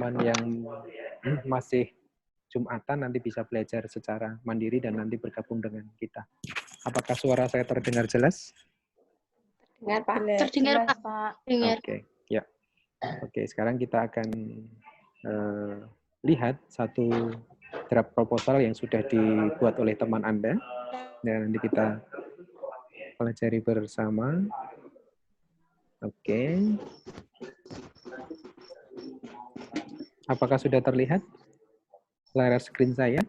teman-teman yang masih Jumatan nanti bisa belajar secara mandiri dan nanti bergabung dengan kita. Apakah suara saya terdengar jelas? Dengar, Pak. Terdengar, Pak. Dengar. Oke, ya. Oke, sekarang kita akan lihat satu draft proposal yang sudah dibuat oleh teman Anda. Dan nanti kita pelajari bersama. Oke. Apakah sudah terlihat layar screen saya?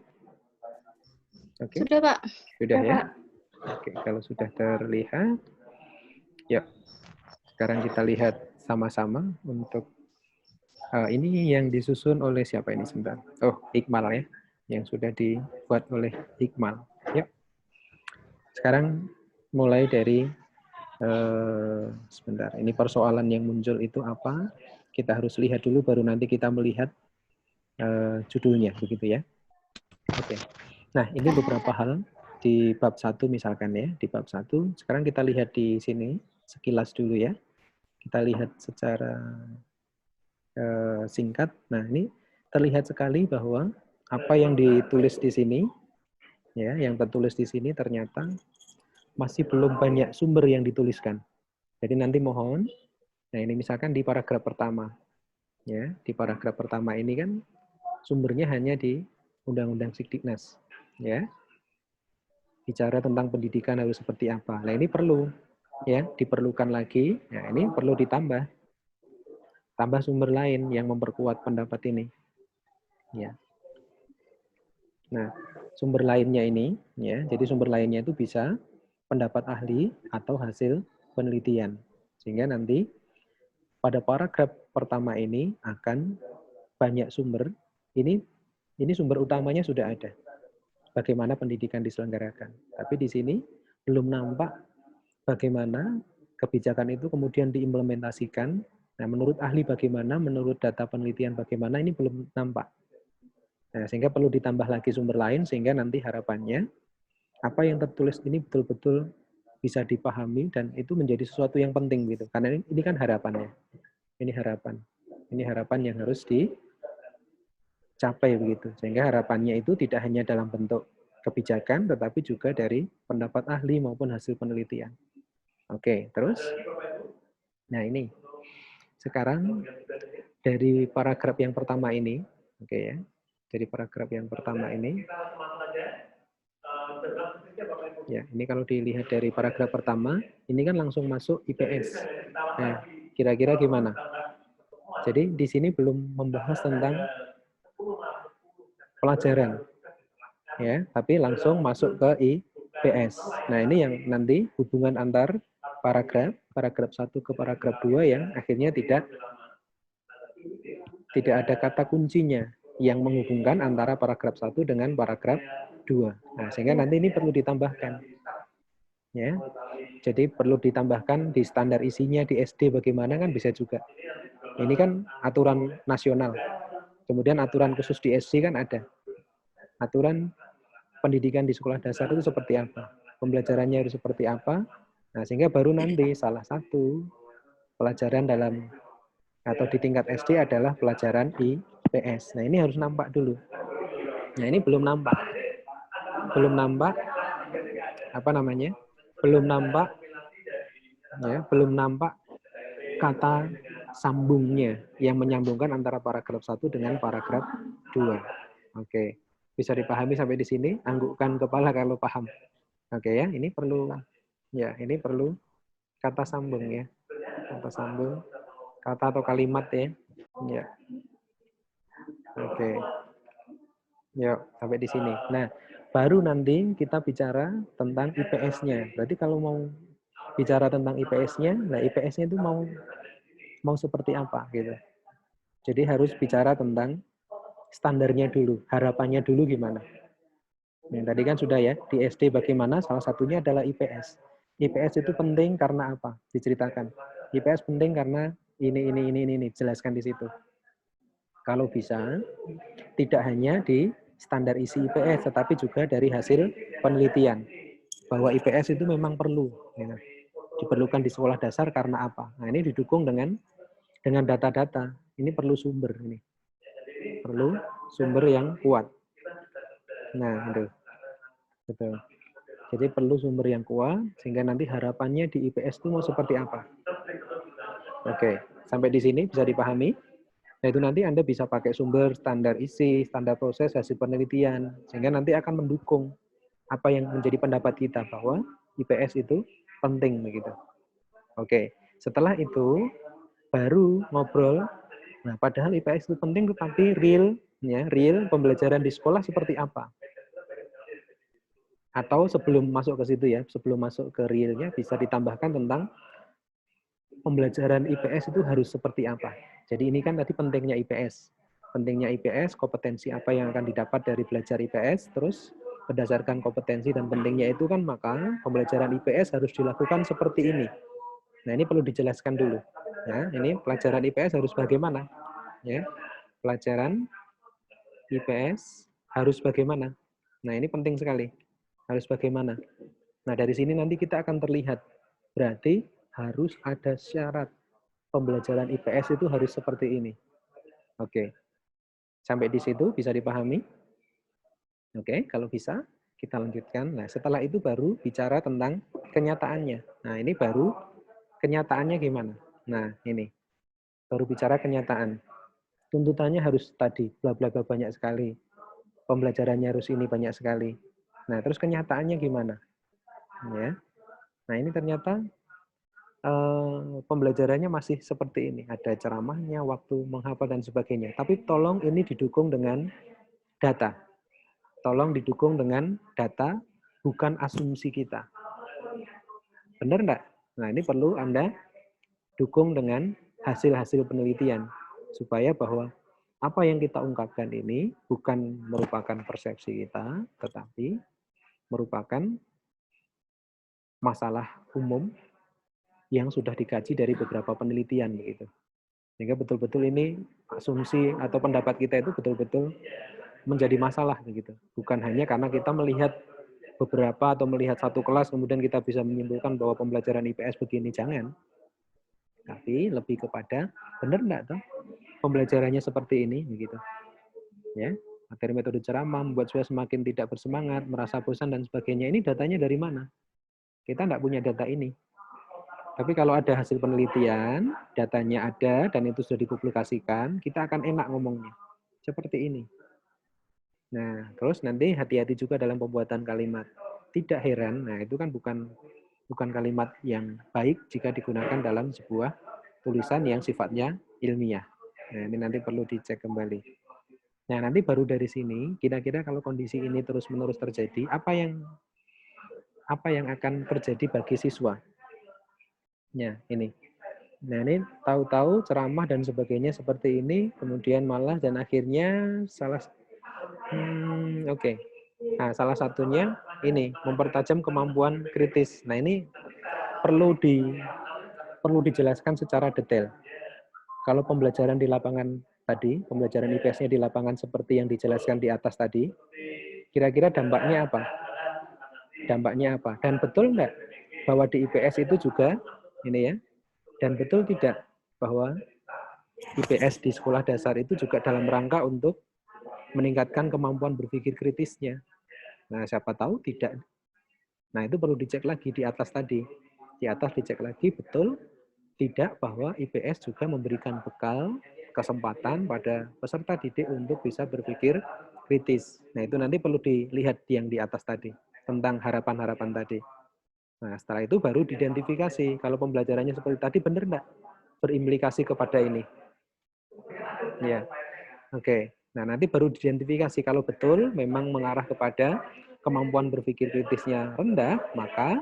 Oke. Sudah, Pak. Sudah ya? Oke, kalau sudah terlihat, ya. Sekarang kita lihat sama-sama untuk ini yang disusun oleh siapa ini sebentar? Oh, Iqmal ya, yang sudah dibuat oleh Iqmal. Ya. Sekarang mulai dari sebentar. Ini persoalan yang muncul itu apa? Kita harus lihat dulu, baru nanti kita melihat judulnya, begitu ya. Oke. Nah, ini beberapa hal di bab 1 misalkan ya, di bab 1. Sekarang kita lihat di sini sekilas dulu ya. Kita lihat secara singkat. Nah, ini terlihat sekali bahwa apa yang ditulis di sini ya, yang tertulis di sini ternyata masih belum banyak sumber yang dituliskan. Jadi nanti mohon, nah ini misalkan di paragraf pertama. Ya, di paragraf pertama ini kan sumbernya hanya di Undang-Undang Sidiknas, ya. Bicara tentang pendidikan harus seperti apa. Nah, ini perlu ya, diperlukan lagi. Ya, ini perlu ditambah. Tambah sumber lain yang memperkuat pendapat ini. Ya. Nah, sumber lainnya ini ya, jadi sumber lainnya itu bisa pendapat ahli atau hasil penelitian. Sehingga nanti pada paragraf pertama ini akan banyak sumber. Ini sumber utamanya sudah ada. Bagaimana pendidikan diselenggarakan. Tapi di sini belum nampak bagaimana kebijakan itu kemudian diimplementasikan. Nah, menurut ahli bagaimana, menurut data penelitian bagaimana, ini belum nampak. Nah, sehingga perlu ditambah lagi sumber lain, sehingga nanti harapannya apa yang tertulis ini betul-betul bisa dipahami dan itu menjadi sesuatu yang penting gitu. Karena ini kan harapannya. Ini harapan. Ini harapan yang harus dicapai begitu. Sehingga harapannya itu tidak hanya dalam bentuk kebijakan, tetapi juga dari pendapat ahli maupun hasil penelitian. Oke, terus. Nah, ini. Sekarang dari paragraf yang pertama ini, oke ya. Dari paragraf yang pertama ini. Ya, ini kalau dilihat dari paragraf pertama, ini kan langsung masuk IPS. Nah, kira-kira gimana? Jadi di sini belum membahas tentang pelajaran. Ya, tapi langsung masuk ke IPS. Nah, ini yang nanti hubungan antar paragraf 1 ke paragraf 2 yang akhirnya tidak ada kata kuncinya yang menghubungkan antara paragraf 1 dengan paragraf 2. Nah, sehingga nanti ini perlu ditambahkan. Ya. Jadi perlu ditambahkan di standar isinya di SD bagaimana kan bisa juga. Ini kan aturan nasional. Kemudian aturan khusus di SD kan ada. Aturan pendidikan di sekolah dasar itu seperti apa? Pembelajarannya harus seperti apa? Nah, sehingga baru nanti salah satu pelajaran dalam atau di tingkat SD adalah pelajaran IPS. Nah, ini harus nampak dulu. Nah, ini belum nampak. Belum nampak apa namanya? Belum nampak ya, belum nampak kata sambungnya yang menyambungkan antara paragraf 1 dengan paragraf 2. Oke. Bisa dipahami sampai di sini? Anggukkan kepala kalau paham. Oke ya, ini perlu kata sambung ya. Kata sambung, kata atau kalimat ya. Ya. Oke. Yuk, sampai di sini. Nah, baru nanti kita bicara tentang IPS-nya. Berarti kalau mau bicara tentang IPS-nya, nah IPS-nya itu mau seperti apa gitu. Jadi harus bicara tentang standarnya dulu, harapannya dulu gimana. Yang tadi kan sudah ya, di SD bagaimana, salah satunya adalah IPS. IPS itu penting karena apa? Diceritakan. IPS penting karena ini, jelaskan di situ. Kalau bisa, tidak hanya di standar isi IPS, tetapi juga dari hasil penelitian. Bahwa IPS itu memang perlu. Ya. Diperlukan di sekolah dasar karena apa? Nah, ini didukung dengan data-data. Ini perlu sumber ini. Perlu sumber yang kuat. Nah, itu. Betul. Jadi perlu sumber yang kuat, sehingga nanti harapannya di IPS itu mau seperti apa. Oke, sampai di sini bisa dipahami. Nah, itu nanti Anda bisa pakai sumber, standar isi, standar proses, hasil penelitian, sehingga nanti akan mendukung apa yang menjadi pendapat kita bahwa IPS itu penting begitu. Oke, setelah itu baru ngobrol. Nah, padahal IPS itu penting, tetapi real pembelajaran di sekolah seperti apa? Atau sebelum masuk ke situ ya, sebelum masuk ke realnya bisa ditambahkan tentang pembelajaran IPS itu harus seperti apa. Jadi ini kan tadi pentingnya IPS. Pentingnya IPS, kompetensi apa yang akan didapat dari belajar IPS, terus berdasarkan kompetensi dan pentingnya itu kan maka pembelajaran IPS harus dilakukan seperti ini. Nah, ini perlu dijelaskan dulu. Ya, ini pelajaran IPS harus bagaimana? Ya, pelajaran IPS harus bagaimana? Nah, ini penting sekali. Harus bagaimana? Nah, dari sini nanti kita akan terlihat. Berarti harus ada syarat. Pembelajaran IPS itu harus seperti ini. Oke. Sampai di situ bisa dipahami? Oke, kalau bisa kita lanjutkan. Nah, setelah itu baru bicara tentang kenyataannya. Nah, ini baru kenyataannya gimana? Nah, ini. Baru bicara kenyataan. Tuntutannya harus tadi, bla bla bla banyak sekali. Pembelajarannya harus ini banyak sekali. Nah, terus kenyataannya gimana? Ya. Nah, ini ternyata pembelajarannya masih seperti ini. Ada ceramahnya, waktu menghafal dan sebagainya. Tapi tolong ini didukung dengan data. Tolong didukung dengan data, bukan asumsi kita. Benar enggak? Nah, ini perlu Anda dukung dengan hasil-hasil penelitian. Supaya bahwa apa yang kita ungkapkan ini bukan merupakan persepsi kita, tetapi merupakan masalah umum yang sudah dikaji dari beberapa penelitian begitu. Sehingga betul-betul ini asumsi atau pendapat kita itu betul-betul menjadi masalah begitu. Bukan hanya karena kita melihat beberapa atau melihat satu kelas kemudian kita bisa menyimpulkan bahwa pembelajaran IPS begini, jangan. Tapi lebih kepada benar enggak toh pembelajarannya seperti ini begitu. Ya, materi metode ceramah membuat siswa semakin tidak bersemangat, merasa bosan dan sebagainya. Ini datanya dari mana? Kita enggak punya data ini. Tapi kalau ada hasil penelitian, datanya ada, dan itu sudah dipublikasikan, kita akan enak ngomongnya. Seperti ini. Nah, terus nanti hati-hati juga dalam pembuatan kalimat. Tidak heran, nah itu kan bukan kalimat yang baik jika digunakan dalam sebuah tulisan yang sifatnya ilmiah. Nah, ini nanti perlu dicek kembali. Nah, nanti baru dari sini, kira-kira kalau kondisi ini terus-menerus terjadi, apa yang akan terjadi bagi siswa? Ya, ini. Nah, ini tahu-tahu ceramah dan sebagainya seperti ini, kemudian malah dan akhirnya oke. Nah, salah satunya ini mempertajam kemampuan kritis. Nah, ini perlu dijelaskan secara detail. Kalau pembelajaran di lapangan tadi, pembelajaran IPS-nya di lapangan seperti yang dijelaskan di atas tadi, kira-kira dampaknya apa? Dampaknya apa? Dan betul enggak bahwa di IPS itu juga ini ya, dan betul tidak bahwa IPS di sekolah dasar itu juga dalam rangka untuk meningkatkan kemampuan berpikir kritisnya. Nah, siapa tahu tidak. Nah, itu perlu dicek lagi di atas tadi. Di atas dicek lagi betul tidak bahwa IPS juga memberikan bekal kesempatan pada peserta didik untuk bisa berpikir kritis. Nah, itu nanti perlu dilihat yang di atas tadi tentang harapan-harapan tadi. Nah, setelah itu baru diidentifikasi kalau pembelajarannya seperti tadi benar enggak berimplikasi kepada ini. Ya. Oke. Nah, nanti baru diidentifikasi kalau betul memang mengarah kepada kemampuan berpikir kritisnya rendah, maka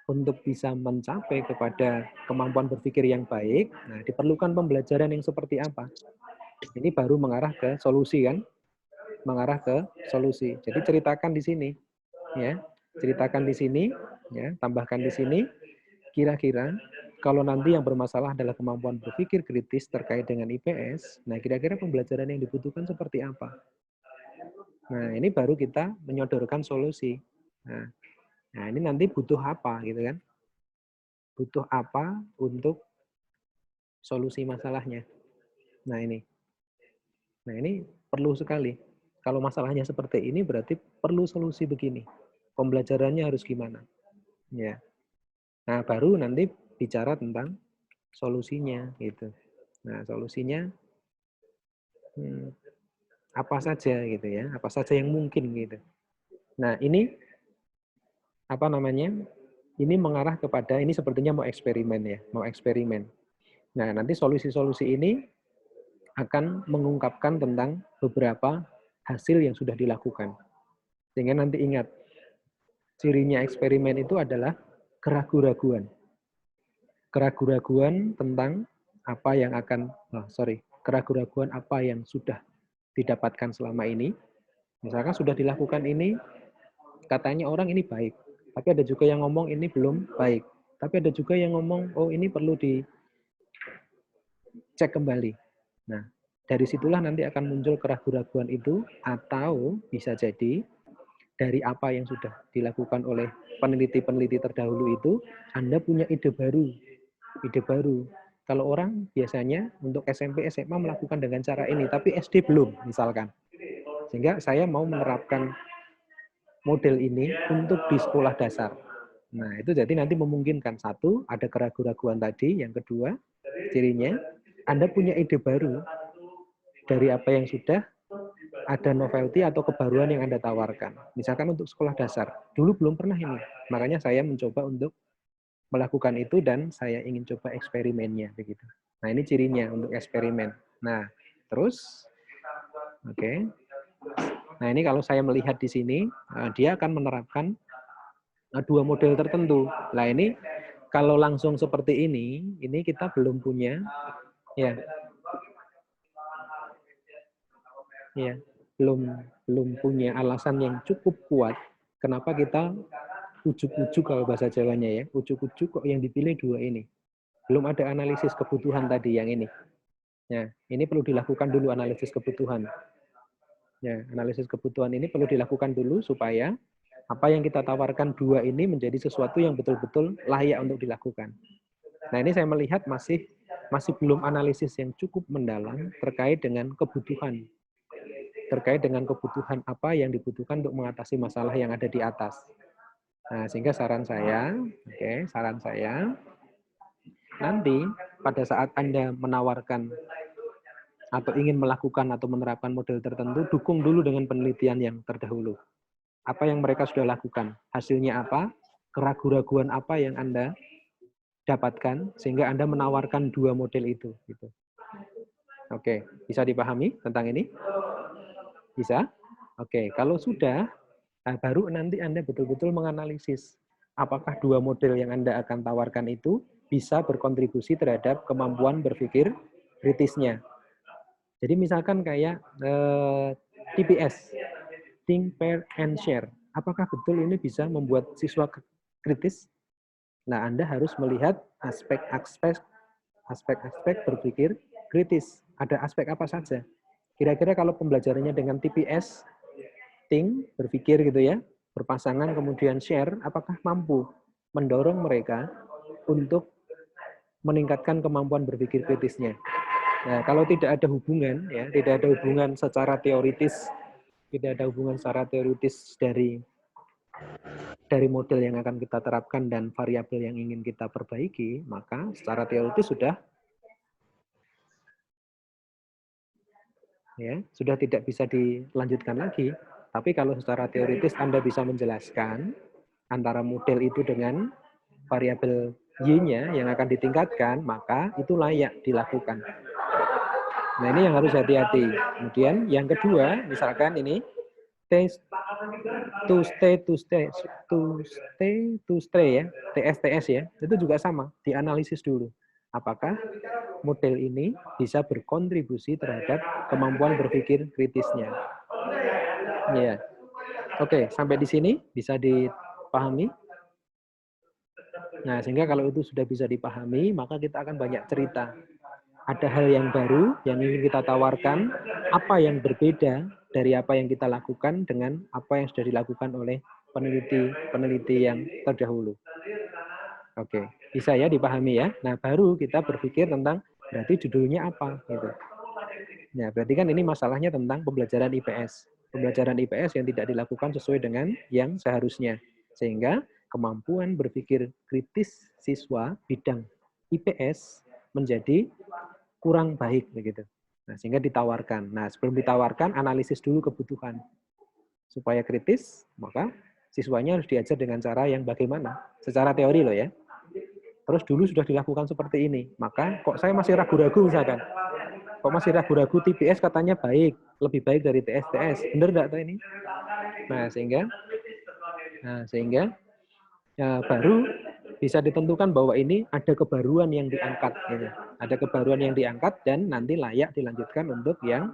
untuk bisa mencapai kepada kemampuan berpikir yang baik, nah diperlukan pembelajaran yang seperti apa? Ini baru mengarah ke solusi kan? Mengarah ke solusi. Jadi ceritakan di sini, ya. Ceritakan di sini, ya. Tambahkan di sini. Kira-kira kalau nanti yang bermasalah adalah kemampuan berpikir kritis terkait dengan IPS, nah kira-kira pembelajaran yang dibutuhkan seperti apa? Nah, ini baru kita menyodorkan solusi. Nah, ini nanti butuh apa gitu kan? Butuh apa untuk solusi masalahnya. Nah, ini. Nah, ini perlu sekali. Kalau masalahnya seperti ini berarti perlu solusi begini. Pembelajarannya harus gimana? Ya. Nah, baru nanti bicara tentang solusinya gitu. Nah, solusinya apa saja gitu ya, apa saja yang mungkin gitu. Nah, ini apa namanya? Ini mengarah kepada ini sepertinya mau eksperimen ya, mau eksperimen. Nah, nanti solusi-solusi ini akan mengungkapkan tentang beberapa hasil yang sudah dilakukan. Sehingga nanti ingat, cirinya eksperimen itu adalah keraguan-raguan. Keraguan-raguan tentang apa yang akan, keraguan-raguan apa yang sudah didapatkan selama ini. Misalkan sudah dilakukan ini, katanya orang ini baik. Tapi ada juga yang ngomong ini belum baik. Tapi ada juga yang ngomong, oh ini perlu dicek kembali. Nah, dari situlah nanti akan muncul keraguan-raguan itu, atau bisa jadi dari apa yang sudah dilakukan oleh peneliti-peneliti terdahulu itu, Anda punya ide baru. Ide baru. Kalau orang biasanya untuk SMP, SMA melakukan dengan cara ini, tapi SD belum, misalkan. Sehingga saya mau menerapkan model ini untuk di sekolah dasar. Nah, itu jadi nanti memungkinkan. Satu, ada keraguan-raguan tadi. Yang kedua, cirinya, Anda punya ide baru dari apa yang sudah ada novelty atau kebaruan yang Anda tawarkan. Misalkan untuk sekolah dasar. Dulu belum pernah ini. Makanya saya mencoba untuk melakukan itu dan saya ingin coba eksperimennya begitu. Nah, ini cirinya untuk eksperimen. Nah, terus oke. Nah, ini kalau saya melihat di sini, dia akan menerapkan dua model tertentu. Nah, ini kalau langsung seperti ini kita belum punya ya. Ya, belum punya alasan yang cukup kuat kenapa kita ujuk-ujuk kalau bahasa Jawanya ya, ujuk-ujuk kok yang dipilih dua ini. Belum ada analisis kebutuhan tadi yang ini. Ya, ini perlu dilakukan dulu analisis kebutuhan. Ya, analisis kebutuhan ini perlu dilakukan dulu supaya apa yang kita tawarkan dua ini menjadi sesuatu yang betul-betul layak untuk dilakukan. Nah, ini saya melihat masih belum analisis yang cukup mendalam terkait dengan kebutuhan. Terkait dengan kebutuhan apa yang dibutuhkan untuk mengatasi masalah yang ada di atas. Nah, sehingga saran saya, nanti pada saat Anda menawarkan atau ingin melakukan atau menerapkan model tertentu, dukung dulu dengan penelitian yang terdahulu. Apa yang mereka sudah lakukan, hasilnya apa, keraguan-raguan apa yang Anda dapatkan, sehingga Anda menawarkan dua model itu. Gitu. Oke, bisa dipahami tentang ini? Bisa? Oke, kalau sudah, baru nanti Anda betul-betul menganalisis apakah dua model yang Anda akan tawarkan itu bisa berkontribusi terhadap kemampuan berpikir kritisnya. Jadi misalkan kayak TPS, Think, Pair, and Share. Apakah betul ini bisa membuat siswa kritis? Nah, Anda harus melihat aspek-aspek berpikir kritis. Ada aspek apa saja? Kira-kira kalau pembelajarannya dengan TPS, Think, berpikir gitu ya, berpasangan kemudian share, apakah mampu mendorong mereka untuk meningkatkan kemampuan berpikir kritisnya? Nah, kalau tidak ada hubungan, ya, tidak ada hubungan secara teoritis, dari model yang akan kita terapkan dan variabel yang ingin kita perbaiki, maka secara teoritis sudah tidak bisa dilanjutkan lagi. Tapi kalau secara teoritis Anda bisa menjelaskan antara model itu dengan variabel Y-nya yang akan ditingkatkan, maka itu layak dilakukan. Nah, ini yang harus hati-hati. Kemudian yang kedua, misalkan ini to stay ya, TSTS ya, itu juga sama, dianalisis dulu. Apakah model ini bisa berkontribusi terhadap kemampuan berpikir kritisnya. Ya. Oke, sampai di sini bisa dipahami? Nah, sehingga kalau itu sudah bisa dipahami, maka kita akan banyak cerita. Ada hal yang baru yang ingin kita tawarkan, apa yang berbeda dari apa yang kita lakukan dengan apa yang sudah dilakukan oleh peneliti yang terdahulu. Oke, bisa ya dipahami ya. Nah, baru kita berpikir tentang berarti judulnya apa gitu. Nah, berarti kan ini masalahnya tentang pembelajaran IPS. Pembelajaran IPS yang tidak dilakukan sesuai dengan yang seharusnya. Sehingga kemampuan berpikir kritis siswa bidang IPS menjadi kurang baik begitu. Nah, sehingga ditawarkan. Nah, sebelum ditawarkan analisis dulu kebutuhan. Supaya kritis, maka siswanya harus diajar dengan cara yang bagaimana? Secara teori loh ya. Terus dulu sudah dilakukan seperti ini. Maka kok saya masih ragu-ragu misalkan. Kok masih ragu-ragu TPS katanya baik, lebih baik dari TS. Benar enggak tuh ini? Nah, sehingga ya, baru bisa ditentukan bahwa ini ada kebaruan yang diangkat. Gitu. Ada kebaruan yang diangkat dan nanti layak dilanjutkan untuk yang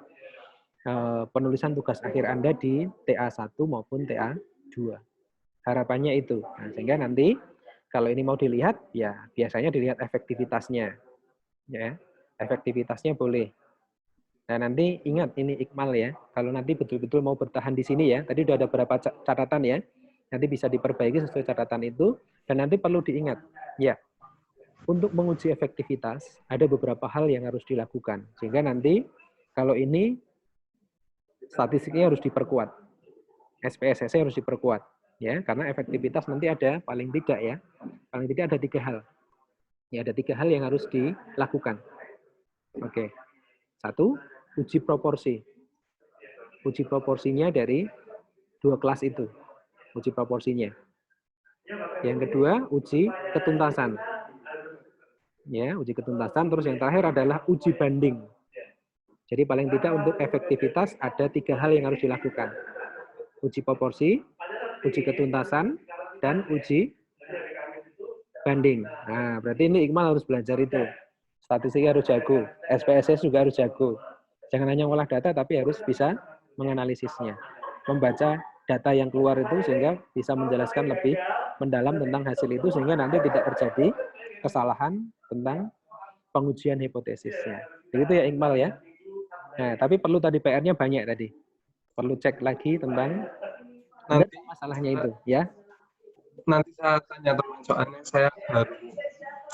penulisan tugas akhir Anda di TA1 maupun TA2. Harapannya itu. Nah, sehingga nanti kalau ini mau dilihat, ya biasanya dilihat efektivitasnya. Ya, efektivitasnya boleh. Nah, nanti ingat ini Iqmal ya. Kalau nanti betul-betul mau bertahan di sini ya, tadi sudah ada beberapa catatan ya. Nanti bisa diperbaiki sesuai catatan itu. Dan nanti perlu diingat, ya, untuk menguji efektivitas, ada beberapa hal yang harus dilakukan. Sehingga nanti kalau ini statistiknya harus diperkuat. SPSS harus diperkuat. Ya, karena efektivitas nanti ada paling tidak ya. Paling tidak ada 3 hal. Ya, ada 3 hal yang harus dilakukan. Oke. 1, uji proporsi. Uji proporsinya dari 2 kelas itu. Uji proporsinya. Yang kedua, uji ketuntasan. Ya, uji ketuntasan. Terus yang terakhir adalah uji banding. Jadi paling tidak untuk efektivitas ada 3 hal yang harus dilakukan. Uji proporsi, uji ketuntasan, dan uji banding. Nah, berarti ini Iqmal harus belajar itu. Statistiknya harus jago. SPSS juga harus jago. Jangan hanya ngolah data, tapi harus bisa menganalisisnya. Membaca data yang keluar itu sehingga bisa menjelaskan lebih mendalam tentang hasil itu, sehingga nanti tidak terjadi kesalahan tentang pengujian hipotesisnya. Begitu ya Iqmal ya. Nah, tapi perlu tadi PR-nya banyak tadi. Perlu cek lagi tentang Nanti masalahnya itu ya. Nanti saya tanya teman, soalnya saya baru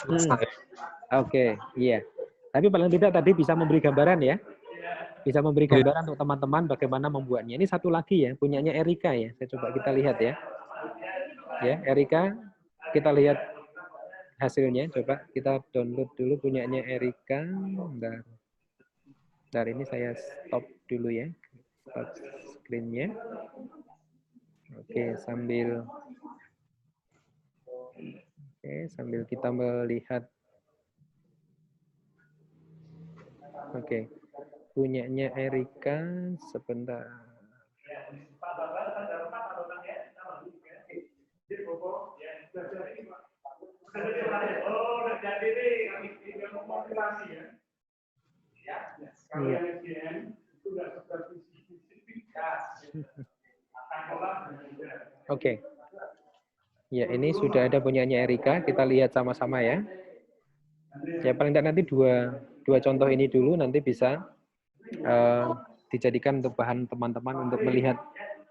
selesai. Oke, iya. Tapi paling tidak tadi bisa memberi gambaran ya. Bisa memberi gambaran untuk teman-teman bagaimana membuatnya. Ini satu lagi ya, punyanya Erika ya. Saya coba kita lihat ya. Ya, Erika, kita lihat hasilnya. Coba kita download dulu punyanya Erika. Bentar ini saya stop dulu ya. Stop screen-nya. Oke, sambil kita melihat. Oke. Punyanya Erika sebentar. Iya. Oke. Ya, ini sudah ada punyanya Erika. Kita lihat sama-sama ya. Ya, paling tidak nanti dua contoh ini dulu nanti bisa dijadikan untuk bahan teman-teman untuk melihat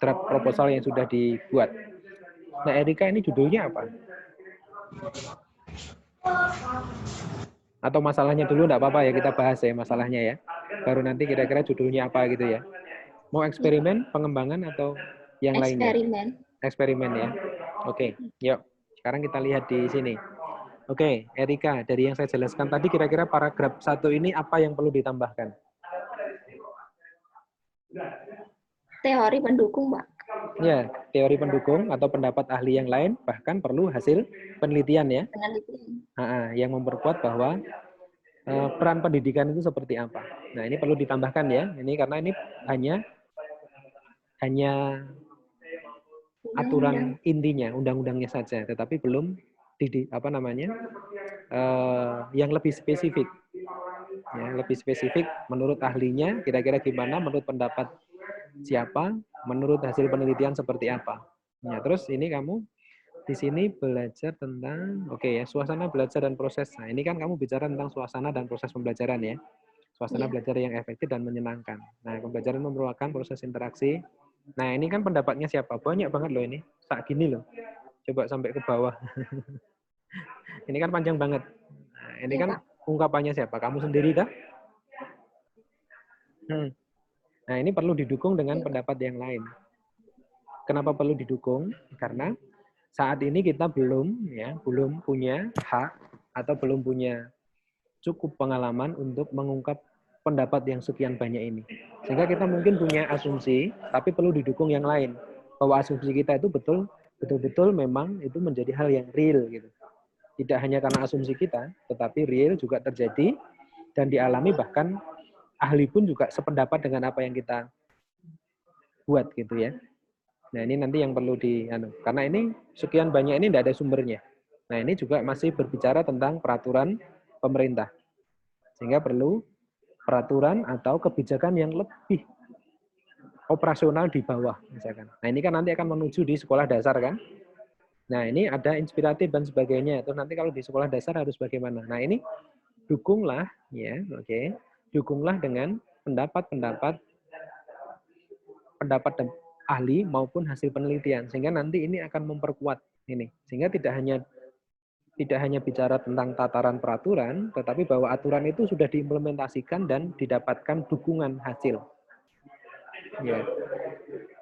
draft proposal yang sudah dibuat. Nah, Erika ini judulnya apa? Atau masalahnya dulu enggak apa-apa ya, kita bahas ya masalahnya ya. Baru nanti kira-kira judulnya apa gitu ya. Mau eksperimen, pengembangan atau yang lainnya? Eksperimen ya. Oke, yuk. Sekarang kita lihat di sini. Oke, Erika, dari yang saya jelaskan tadi kira-kira paragraf 1 ini apa yang perlu ditambahkan? Teori pendukung, Pak. Ya, teori pendukung atau pendapat ahli yang lain, bahkan perlu hasil penelitian ya. Penelitian. Yang memperkuat bahwa peran pendidikan itu seperti apa. Nah, ini perlu ditambahkan ya. Ini karena ini hanya aturan intinya, undang-undangnya saja, tetapi belum yang lebih spesifik. Ya, lebih spesifik menurut ahlinya kira-kira gimana, menurut pendapat siapa, menurut hasil penelitian seperti apa. Nah, terus ini kamu di sini belajar tentang suasana belajar dan proses. Nah, ini kan kamu bicara tentang suasana dan proses pembelajaran ya. Suasana belajar yang efektif dan menyenangkan. Nah, pembelajaran merupakan proses interaksi. Nah, ini kan pendapatnya siapa? Banyak banget loh ini. Sak gini loh. Coba sampai ke bawah. Ini kan panjang banget. Nah, ini kan ungkapannya siapa? Kamu sendiri kah? Nah, ini perlu didukung dengan pendapat yang lain. Kenapa perlu didukung? Karena saat ini kita belum punya hak atau belum punya cukup pengalaman untuk mengungkap pendapat yang sekian banyak ini. Sehingga kita mungkin punya asumsi, tapi perlu didukung yang lain. Bahwa asumsi kita itu betul-betul memang itu menjadi hal yang real gitu. Tidak hanya karena asumsi kita, tetapi real juga terjadi dan dialami, bahkan ahli pun juga sependapat dengan apa yang kita buat gitu ya. Nah, ini nanti yang perlu karena ini sekian banyak ini tidak ada sumbernya. Nah, ini juga masih berbicara tentang peraturan pemerintah. Sehingga perlu peraturan atau kebijakan yang lebih operasional di bawah misalkan. Nah, ini kan nanti akan menuju di sekolah dasar kan. Nah, ini ada inspiratif dan sebagainya. Terus nanti kalau di sekolah dasar harus bagaimana? Nah, ini dukunglah ya, oke. Dukunglah dengan pendapat ahli maupun hasil penelitian, sehingga nanti ini akan memperkuat ini, sehingga tidak hanya bicara tentang tataran peraturan, tetapi bahwa aturan itu sudah diimplementasikan dan didapatkan dukungan hasil,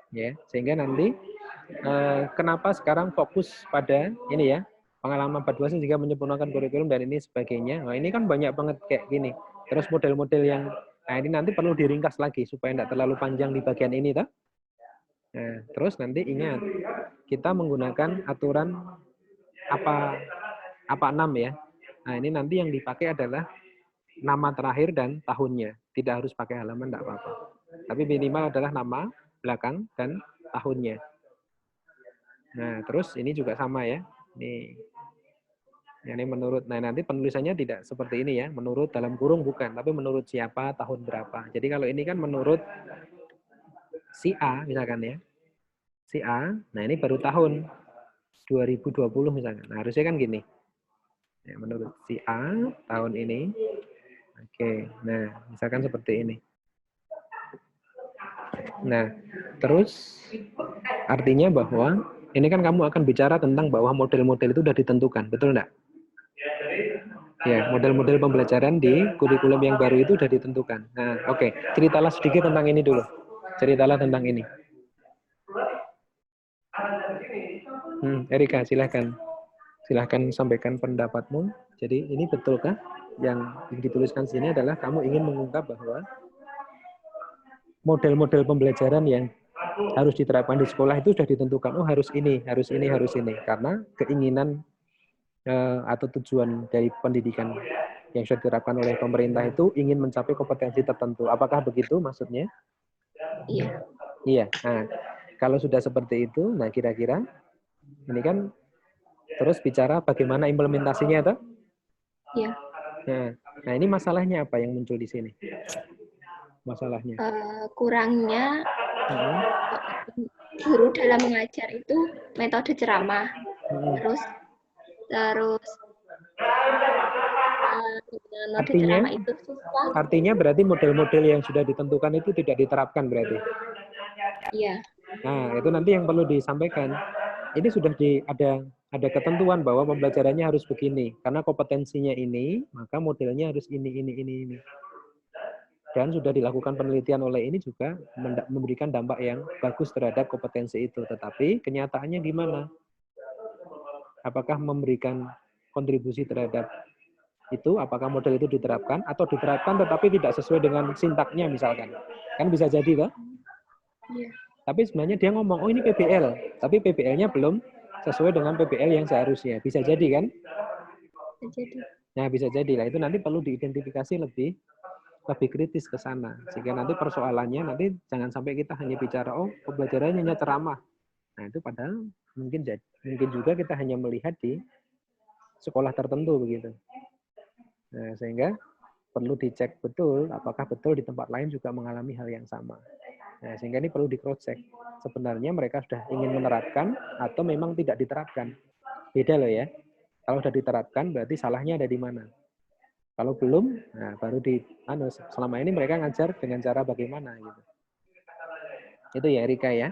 ya, sehingga nanti kenapa sekarang fokus pada ini ya, pengalaman 4 sehingga menyempurnakan kurikulum dan ini sebagainya. Nah, ini kan banyak banget kayak gini. Terus model-model yang, nah ini nanti perlu diringkas lagi supaya tidak terlalu panjang di bagian ini, toh. Nah, terus nanti ingat, kita menggunakan aturan apa 6 ya. Nah, ini nanti yang dipakai adalah nama terakhir dan tahunnya. Tidak harus pakai halaman, tidak apa-apa. Tapi minimal adalah nama, belakang, dan tahunnya. Nah, terus ini juga sama ya. Ini menurut, nah nanti penulisannya tidak seperti ini ya. Menurut dalam kurung bukan, tapi menurut siapa, tahun berapa. Jadi kalau ini kan menurut si A misalkan ya. Si A, nah ini baru tahun 2020 misalkan. Nah, harusnya kan gini. Ya, menurut si A tahun ini. Oke, nah misalkan seperti ini. Nah, terus artinya bahwa ini kan kamu akan bicara tentang bahwa model-model itu sudah ditentukan, betul enggak? Ya, model-model pembelajaran di kurikulum yang baru itu sudah ditentukan. Nah, oke. Ceritalah sedikit tentang ini dulu. Ceritalah tentang ini. Erika, silahkan. Silahkan sampaikan pendapatmu. Jadi ini betulkah yang dituliskan sini adalah kamu ingin mengungkap bahwa model-model pembelajaran yang harus diterapkan di sekolah itu sudah ditentukan. Oh, harus ini, harus ini, harus ini. Karena keinginan atau tujuan dari pendidikan yang sudah diterapkan oleh pemerintah itu ingin mencapai kompetensi tertentu. Apakah begitu maksudnya? Iya. Iya. Nah, kalau sudah seperti itu, nah kira-kira ini kan terus bicara bagaimana implementasinya, toh? Iya. Nah, ini masalahnya apa yang muncul di sini? Masalahnya? Kurangnya guru dalam mengajar itu metode ceramah. Terus artinya, itu susah. Artinya berarti model-model yang sudah ditentukan itu tidak diterapkan berarti? Iya. Nah, itu nanti yang perlu disampaikan. Ini sudah ada ketentuan bahwa pembelajarannya harus begini. Karena kompetensinya ini, maka modelnya harus ini. Dan sudah dilakukan penelitian oleh ini juga memberikan dampak yang bagus terhadap kompetensi itu. Tetapi kenyataannya gimana? Apakah memberikan kontribusi terhadap itu? Apakah model itu diterapkan? Atau diterapkan tetapi tidak sesuai dengan sintaknya misalkan. Kan bisa jadi, toh? Iya. Tapi sebenarnya dia ngomong, oh ini PBL. Tapi PBL-nya belum sesuai dengan PBL yang seharusnya. Bisa jadi kan? Bisa jadi. Nah, bisa jadi. Nah, itu nanti perlu diidentifikasi lebih kritis ke sana. Sehingga nanti persoalannya, nanti jangan sampai kita hanya bicara, oh pembelajarannya hanya ceramah. Nah, itu padahal mungkin juga kita hanya melihat di sekolah tertentu begitu. Nah, sehingga perlu dicek betul, apakah betul di tempat lain juga mengalami hal yang sama. Nah, sehingga ini perlu di cross check. Sebenarnya mereka sudah ingin menerapkan atau memang tidak diterapkan. Beda loh ya. Kalau sudah diterapkan berarti salahnya ada di mana. Kalau belum, nah baru selama ini mereka ngajar dengan cara bagaimana gitu. Itu ya Erika ya.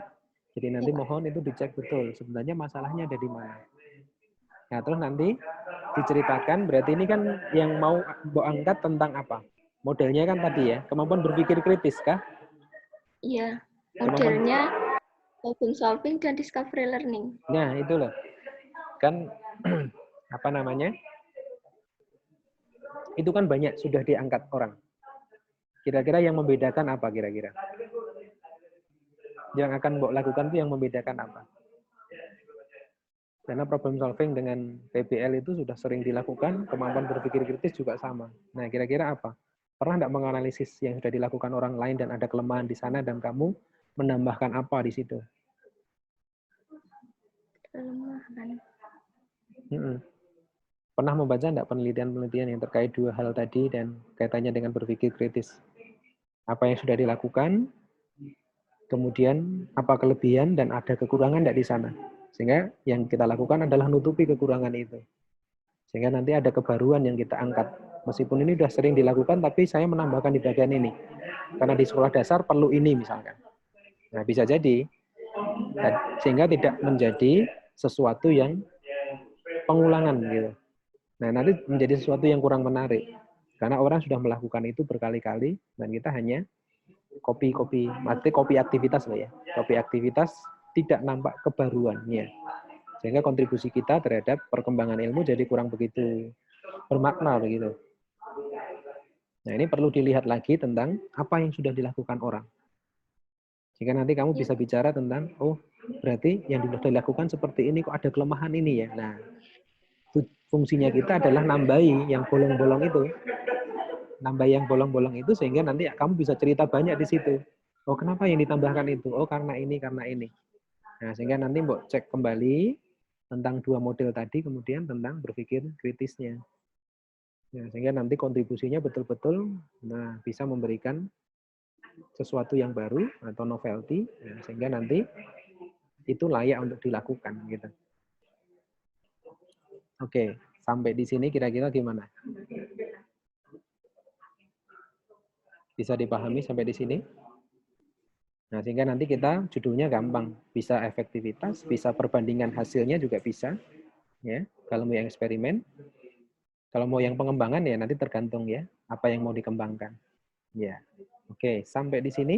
Jadi nanti mohon itu dicek betul. Sebenarnya masalahnya ada di mana. Nah, terus nanti diceritakan berarti ini kan yang mau angkat tentang apa? Modelnya kan tadi ya, kemampuan berpikir kritis kah? Iya, Kemampuan- modelnya problem solving dan discovery learning. Nah, itu loh. Kan apa namanya? Itu kan banyak sudah diangkat orang. Kira-kira yang membedakan apa kira-kira? Yang akan Mbok lakukan itu yang membedakan apa? Karena problem solving dengan PBL itu sudah sering dilakukan, kemampuan berpikir kritis juga sama. Nah, kira-kira apa? Pernah nggak menganalisis yang sudah dilakukan orang lain dan ada kelemahan di sana dan kamu menambahkan apa di situ? Kelemahan. Pernah membaca enggak penelitian-penelitian yang terkait dua hal tadi dan kaitannya dengan berpikir kritis? Apa yang sudah dilakukan, kemudian apa kelebihan dan ada kekurangan enggak di sana? Sehingga yang kita lakukan adalah nutupi kekurangan itu. Sehingga nanti ada kebaruan yang kita angkat. Meskipun ini sudah sering dilakukan, tapi saya menambahkan di bagian ini. Karena di sekolah dasar perlu ini misalkan. Nah, bisa jadi. Sehingga tidak menjadi sesuatu yang pengulangan gitu. Nah, nanti menjadi sesuatu yang kurang menarik. Karena orang sudah melakukan itu berkali-kali dan kita hanya copy, artinya copy aktivitas lah ya. Copy aktivitas tidak nampak kebaruannya. Sehingga kontribusi kita terhadap perkembangan ilmu jadi kurang begitu bermakna begitu. Nah, ini perlu dilihat lagi tentang apa yang sudah dilakukan orang. Sehingga nanti kamu bisa bicara tentang, oh berarti yang sudah dilakukan seperti ini, kok ada kelemahan ini ya. Nah, fungsinya kita adalah nambahi yang bolong-bolong itu. Nambah yang bolong-bolong itu sehingga nanti kamu bisa cerita banyak di situ. Oh, kenapa yang ditambahkan itu? Oh, karena ini, karena ini. Nah, sehingga nanti Mbok cek kembali tentang dua model tadi, kemudian tentang berpikir kritisnya. Nah, sehingga nanti kontribusinya betul-betul bisa memberikan sesuatu yang baru atau novelty, sehingga nanti itu layak untuk dilakukan. Gitu. Oke, sampai di sini kira-kira gimana? Bisa dipahami sampai di sini? Nah, sehingga nanti kita judulnya gampang, bisa efektivitas, bisa perbandingan hasilnya juga bisa, ya. Kalau mau yang eksperimen, kalau mau yang pengembangan ya nanti tergantung ya apa yang mau dikembangkan. Ya, oke, sampai di sini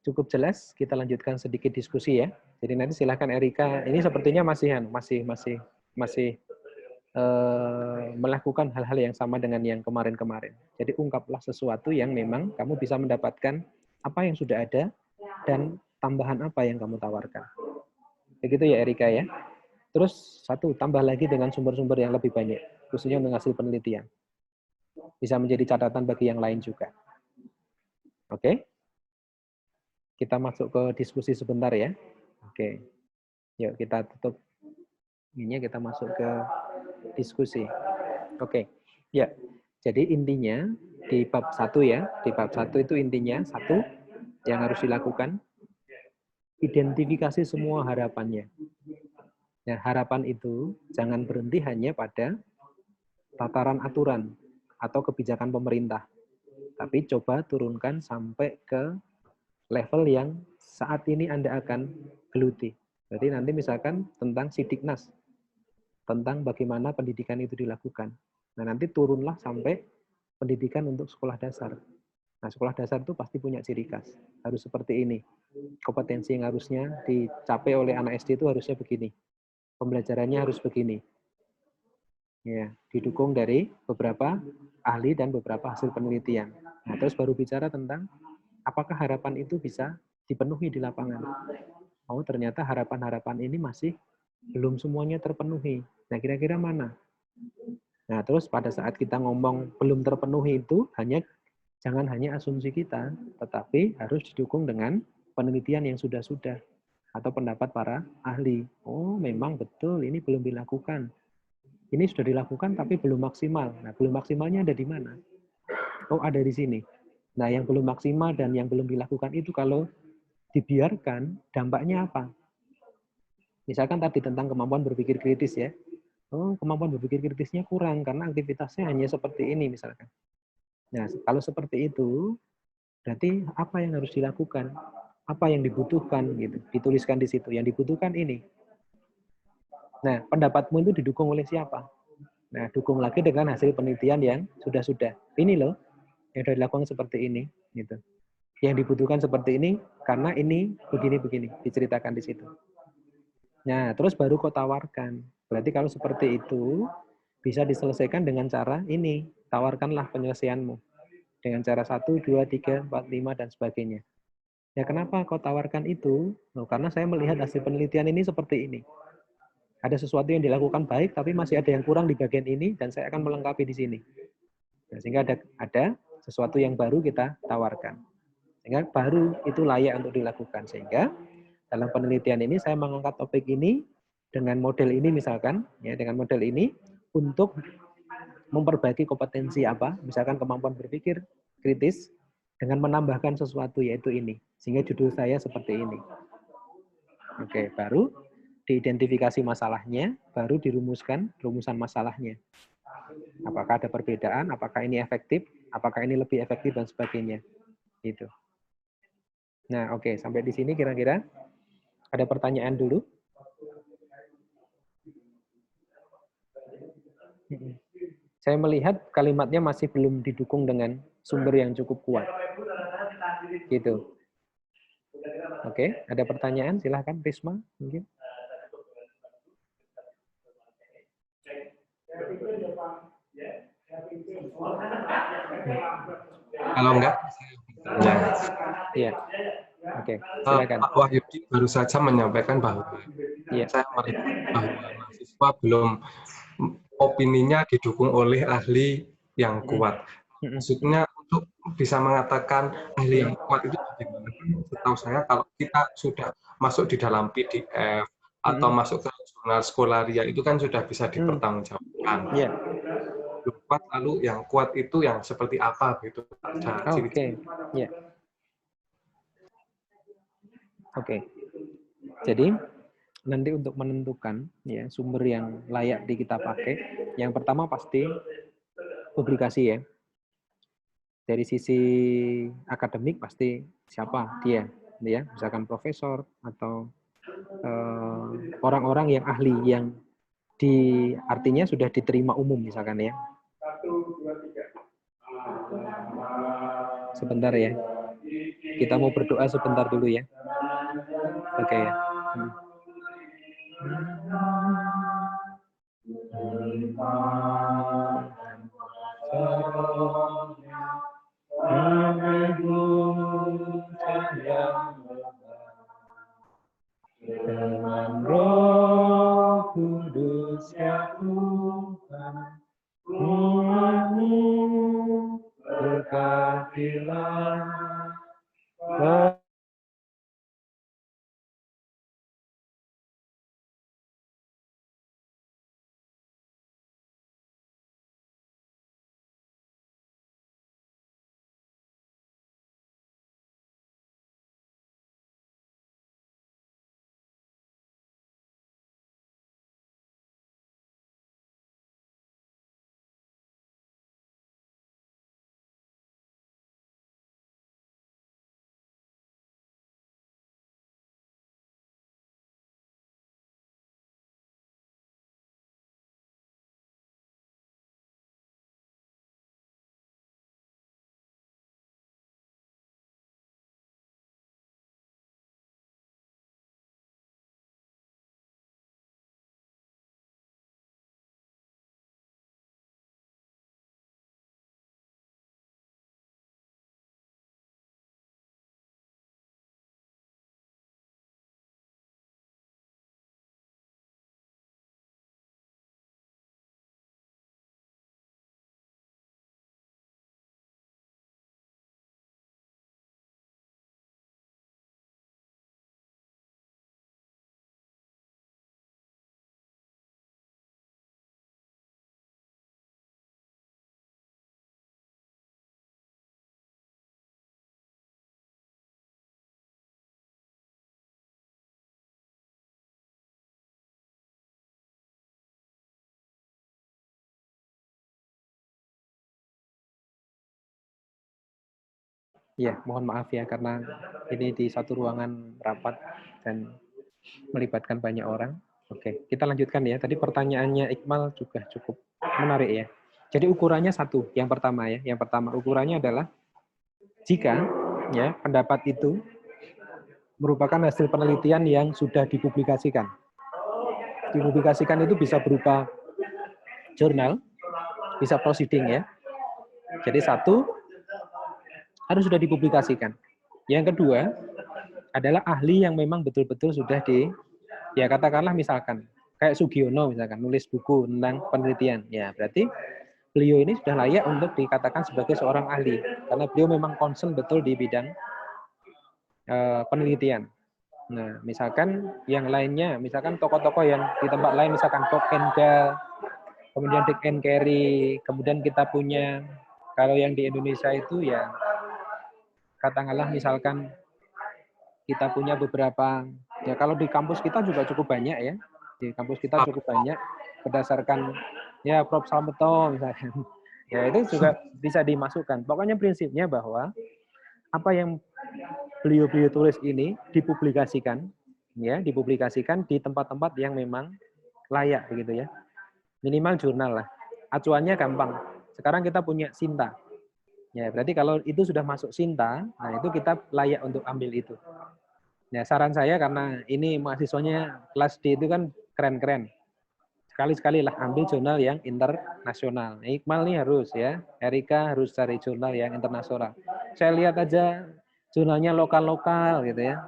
cukup jelas. Kita lanjutkan sedikit diskusi ya. Jadi nanti silakan Erika. Ini sepertinya masih melakukan hal-hal yang sama dengan yang kemarin-kemarin. Jadi ungkaplah sesuatu yang memang kamu bisa mendapatkan apa yang sudah ada dan tambahan apa yang kamu tawarkan. Begitu ya Erika ya. Terus satu, tambah lagi dengan sumber-sumber yang lebih banyak, khususnya untuk hasil penelitian. Bisa menjadi catatan bagi yang lain juga. Oke? Kita masuk ke diskusi sebentar ya. Oke. Yuk kita tutup. Ini kita masuk ke diskusi. Oke. Ya. Jadi intinya di bab 1 ya, di bab 1 itu intinya satu yang harus dilakukan identifikasi semua harapannya. Nah, harapan itu jangan berhenti hanya pada tataran aturan atau kebijakan pemerintah. Tapi coba turunkan sampai ke level yang saat ini Anda akan geluti. Jadi nanti misalkan tentang Sidiknas, tentang bagaimana pendidikan itu dilakukan. Nah, nanti turunlah sampai pendidikan untuk sekolah dasar. Nah, sekolah dasar itu pasti punya ciri khas. Harus seperti ini. Kompetensi yang harusnya dicapai oleh anak SD itu harusnya begini. Pembelajarannya harus begini. Ya, didukung dari beberapa ahli dan beberapa hasil penelitian. Nah, terus baru bicara tentang apakah harapan itu bisa dipenuhi di lapangan. Oh, ternyata harapan-harapan ini masih belum semuanya terpenuhi. Nah, kira-kira mana? Nah, terus pada saat kita ngomong belum terpenuhi itu jangan hanya asumsi kita, tetapi harus didukung dengan penelitian yang sudah-sudah atau pendapat para ahli. Oh, memang betul ini belum dilakukan. Ini sudah dilakukan tapi belum maksimal. Nah, belum maksimalnya ada di mana? Oh, ada di sini. Nah, yang belum maksimal dan yang belum dilakukan itu kalau dibiarkan, dampaknya apa? Misalkan tadi tentang kemampuan berpikir kritis ya. Oh, kemampuan berpikir kritisnya kurang karena aktivitasnya hanya seperti ini misalkan. Nah, kalau seperti itu, berarti apa yang harus dilakukan? Apa yang dibutuhkan gitu? Dituliskan di situ. Yang dibutuhkan ini. Nah, pendapatmu itu didukung oleh siapa? Nah, dukung lagi dengan hasil penelitian yang sudah-sudah. Ini loh, Yang sudah dilakukan seperti ini, gitu. Yang dibutuhkan seperti ini karena ini begini-begini diceritakan di situ. Nah, terus baru kau tawarkan. Berarti kalau seperti itu bisa diselesaikan dengan cara ini. Tawarkanlah penyelesaianmu dengan cara 1, 2, 3, 4, 5 dan sebagainya. Ya kenapa kau tawarkan itu? Karena saya melihat hasil penelitian ini seperti ini. Ada sesuatu yang dilakukan baik, tapi masih ada yang kurang di bagian ini, dan saya akan melengkapi di sini. Nah, sehingga ada sesuatu yang baru kita tawarkan. Sehingga baru itu layak untuk dilakukan. Sehingga dalam penelitian ini saya mengangkat topik ini dengan model ini misalkan, ya dengan model ini untuk memperbaiki kompetensi apa, misalkan kemampuan berpikir kritis dengan menambahkan sesuatu yaitu ini. Sehingga judul saya seperti ini. Oke, baru diidentifikasi masalahnya, baru dirumuskan rumusan masalahnya. Apakah ada perbedaan, apakah ini efektif, apakah ini lebih efektif, dan sebagainya. Gitu. Nah, oke, sampai di sini kira-kira ada pertanyaan dulu? Saya melihat kalimatnya masih belum didukung dengan sumber yang cukup kuat. Gitu. Oke, ada pertanyaan? Silahkan, Risma, mungkin. Kalau enggak, saya Iya. Oke, silakan. Pak Wahyudi baru saja menyampaikan bahwa saya melihat bahwa mahasiswa belum opininya didukung oleh ahli yang kuat. Maksudnya untuk bisa mengatakan ahli yang kuat itu bagaimana? Setahu saya kalau kita sudah masuk di dalam PDF atau masuk ke jurnal Skolaria itu kan sudah bisa dipertanggungjawabkan. Kuat, lalu yang kuat itu yang seperti apa gitu? Oke, ya. Oke. Jadi nanti untuk menentukan ya sumber yang layak kita pakai, yang pertama pasti publikasi ya. Dari sisi akademik pasti siapa dia, ya, misalkan profesor atau orang-orang yang ahli yang artinya sudah diterima umum misalkan ya. Sebentar ya. Kita mau berdoa sebentar dulu ya. Oke ya. Dengan Roh Kudus ya Tuhan, berkatilah. Ya, mohon maaf ya karena ini di satu ruangan rapat dan melibatkan banyak orang. Oke, kita lanjutkan ya. Tadi pertanyaannya Iqmal juga cukup menarik ya. Jadi ukurannya satu, yang pertama ya. Yang pertama ukurannya adalah jika ya pendapat itu merupakan hasil penelitian yang sudah dipublikasikan. Dipublikasikan itu bisa berupa jurnal, bisa proceeding ya. Jadi satu harus sudah dipublikasikan. Yang kedua adalah ahli yang memang betul-betul sudah ya katakanlah misalkan kayak Sugiono misalkan nulis buku tentang penelitian. Ya, berarti beliau ini sudah layak untuk dikatakan sebagai seorang ahli karena beliau memang concern betul di bidang penelitian. Nah, misalkan yang lainnya, misalkan tokoh-tokoh yang di tempat lain, misalkan Bob Endel, kemudian Dick and Carey, kemudian kita punya kalau yang di Indonesia itu ya katakanlah misalkan kita punya beberapa ya kalau di kampus kita juga cukup banyak ya, di kampus kita cukup banyak berdasarkan ya Prof. Slameto misalnya. Ya itu juga bisa dimasukkan. Pokoknya prinsipnya bahwa apa yang beliau-beliau tulis ini dipublikasikan ya, dipublikasikan di tempat-tempat yang memang layak begitu ya. Minimal jurnal lah. Acuannya gampang. Sekarang kita punya Sinta. Ya, berarti kalau itu sudah masuk Sinta, nah itu kita layak untuk ambil itu. Ya, saran saya karena ini mahasiswanya kelas D itu kan keren-keren. Sekali-sekali lah ambil jurnal yang internasional. Iqmal nih harus ya, Erika harus cari jurnal yang internasional. Saya lihat aja jurnalnya lokal-lokal gitu ya.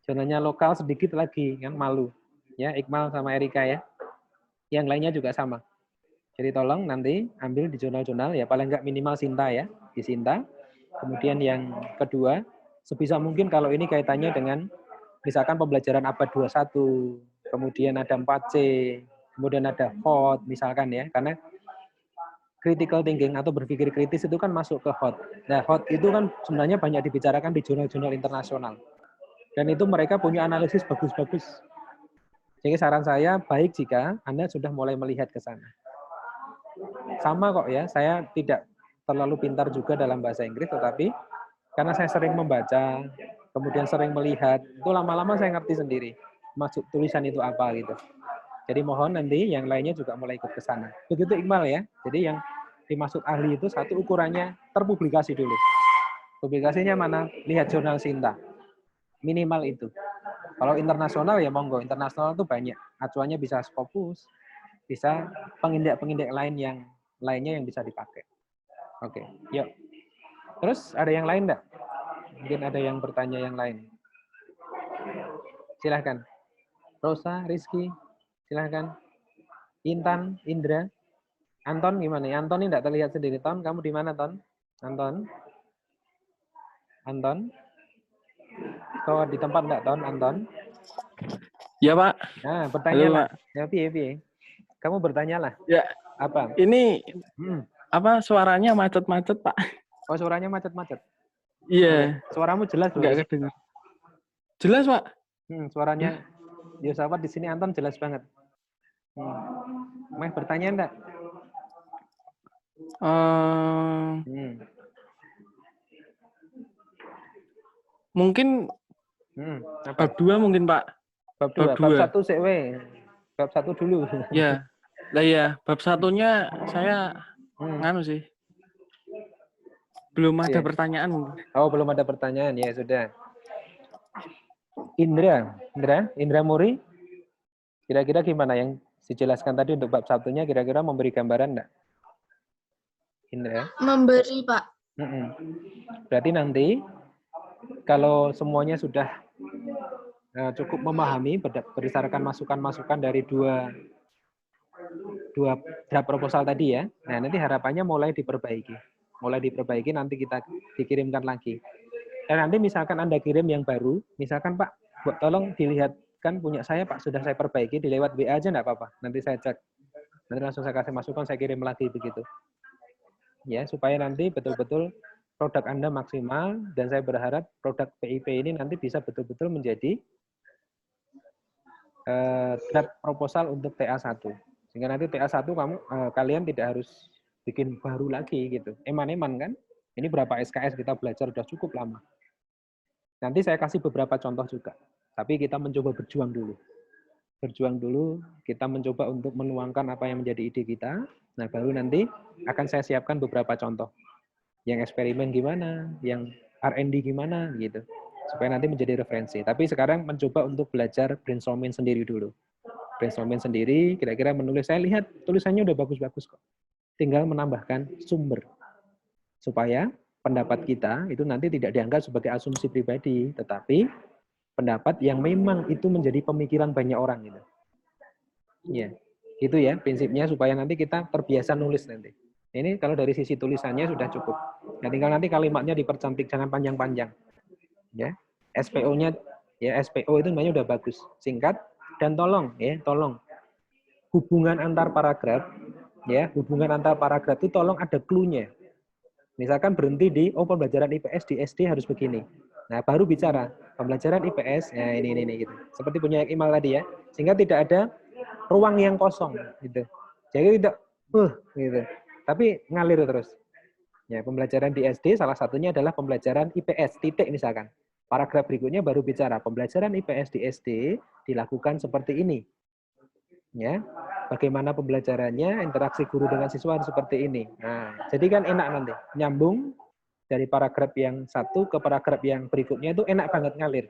Jurnalnya lokal sedikit lagi kan malu. Ya, Iqmal sama Erika ya. Yang lainnya juga sama. Jadi tolong nanti ambil di jurnal-jurnal ya paling enggak minimal Sinta ya, di Sinta. Kemudian yang kedua, sebisa mungkin kalau ini kaitannya dengan misalkan pembelajaran abad 21, kemudian ada 4C, kemudian ada HOT misalkan ya, karena critical thinking atau berpikir kritis itu kan masuk ke HOT. Nah, HOT itu kan sebenarnya banyak dibicarakan di jurnal-jurnal internasional. Dan itu mereka punya analisis bagus-bagus. Jadi saran saya baik jika Anda sudah mulai melihat ke sana. Sama kok ya, saya tidak terlalu pintar juga dalam bahasa Inggris, tetapi karena saya sering membaca, kemudian sering melihat, itu lama-lama saya ngerti sendiri maksud tulisan itu apa gitu. Jadi mohon nanti yang lainnya juga mulai ikut ke sana. Begitu Iqbal ya. Jadi yang dimaksud ahli itu satu ukurannya terpublikasi dulu. Publikasinya mana? Lihat jurnal Sinta. Minimal itu. Kalau internasional ya monggo. Internasional itu banyak. Acuannya bisa Scopus, bisa pengindak-pengindak lainnya yang bisa dipakai. Oke, yuk. Terus ada yang lain enggak? Mungkin ada yang bertanya yang lain. Silahkan. Rosa, Rizky, silahkan. Intan, Indra, Anton gimana? Anton ini enggak terlihat sendiri. Ton, kamu di mana, Ton? Anton? Anton? Kau di tempat enggak, Ton? Anton? Ya, Pak. Nah, bertanyalah. Halo, Pak. Ya, piye. Kamu bertanyalah. Ya. Apa? Ini apa suaranya macet-macet, Pak? Oh, suaranya macet-macet. Iya. Suaramu jelas loh. Enggak kedengar. Jelas, Pak. Suaranya Yosafat di sini Anton jelas banget. Meh bertanya enggak? Mungkin bab 2 mungkin, Pak. Bab 2. Bab 1 sik we. Bab 1 dulu. Ya. Lah ya, bab 1-nya saya nganu sih. Belum ada pertanyaan mungkin. Oh, belum ada pertanyaan. Ya, sudah. Indra Muri. Kira-kira gimana yang dijelaskan tadi untuk bab 1-nya kira-kira memberi gambaran enggak? Indra? Memberi, Pak. Berarti nanti kalau semuanya sudah cukup memahami berdasarkan masukan-masukan dari dua draft proposal tadi ya. Nah, nanti harapannya mulai diperbaiki. Nanti kita dikirimkan lagi. Dan nanti misalkan Anda kirim yang baru, misalkan Pak, tolong dilihatkan punya saya Pak, sudah saya perbaiki, dilewat WA aja enggak apa-apa. Nanti saya cek. Nanti langsung saya kasih masukan, saya kirim lagi begitu. Ya, supaya nanti betul-betul produk Anda maksimal, dan saya berharap produk PIP ini nanti bisa betul-betul menjadi draft proposal untuk TA1. Sehingga nanti TA1 kalian tidak harus bikin baru lagi gitu. Eman-eman kan? Ini berapa SKS kita belajar sudah cukup lama. Nanti saya kasih beberapa contoh juga. Tapi kita mencoba berjuang dulu. berjuang dulu, kita mencoba untuk menuangkan apa yang menjadi ide kita. Nah, baru nanti akan saya siapkan beberapa contoh. Yang eksperimen gimana, yang R&D gimana, gitu. Supaya nanti menjadi referensi. Tapi sekarang mencoba untuk belajar brainstorming sendiri dulu. Brainstorming sendiri, kira-kira menulis. Saya lihat tulisannya udah bagus-bagus kok. Tinggal menambahkan sumber. Supaya pendapat kita itu nanti tidak dianggap sebagai asumsi pribadi, tetapi pendapat yang memang itu menjadi pemikiran banyak orang gitu. Ya, itu ya prinsipnya supaya nanti kita terbiasa nulis nanti. Ini kalau dari sisi tulisannya sudah cukup. Nah, tinggal nanti kalimatnya dipercantik, jangan panjang-panjang. Ya, SPO-nya ya SPO itu namanya udah bagus, singkat dan tolong hubungan antar paragraf itu tolong ada clue-nya. Misalkan berhenti di pembelajaran IPS di SD harus begini. Nah, baru bicara pembelajaran IPS, ya ini gitu. Seperti punya Iqmal tadi ya, sehingga tidak ada ruang yang kosong gitu. Jadi tidak gitu. Tapi ngalir terus. Ya, pembelajaran di SD salah satunya adalah pembelajaran IPS titik misalkan. Paragraf berikutnya baru bicara pembelajaran IPS di SD dilakukan seperti ini. Ya. Bagaimana pembelajarannya, interaksi guru dengan siswa seperti ini. Nah, jadi kan enak nanti nyambung dari paragraf yang satu ke paragraf yang berikutnya itu enak banget ngalir.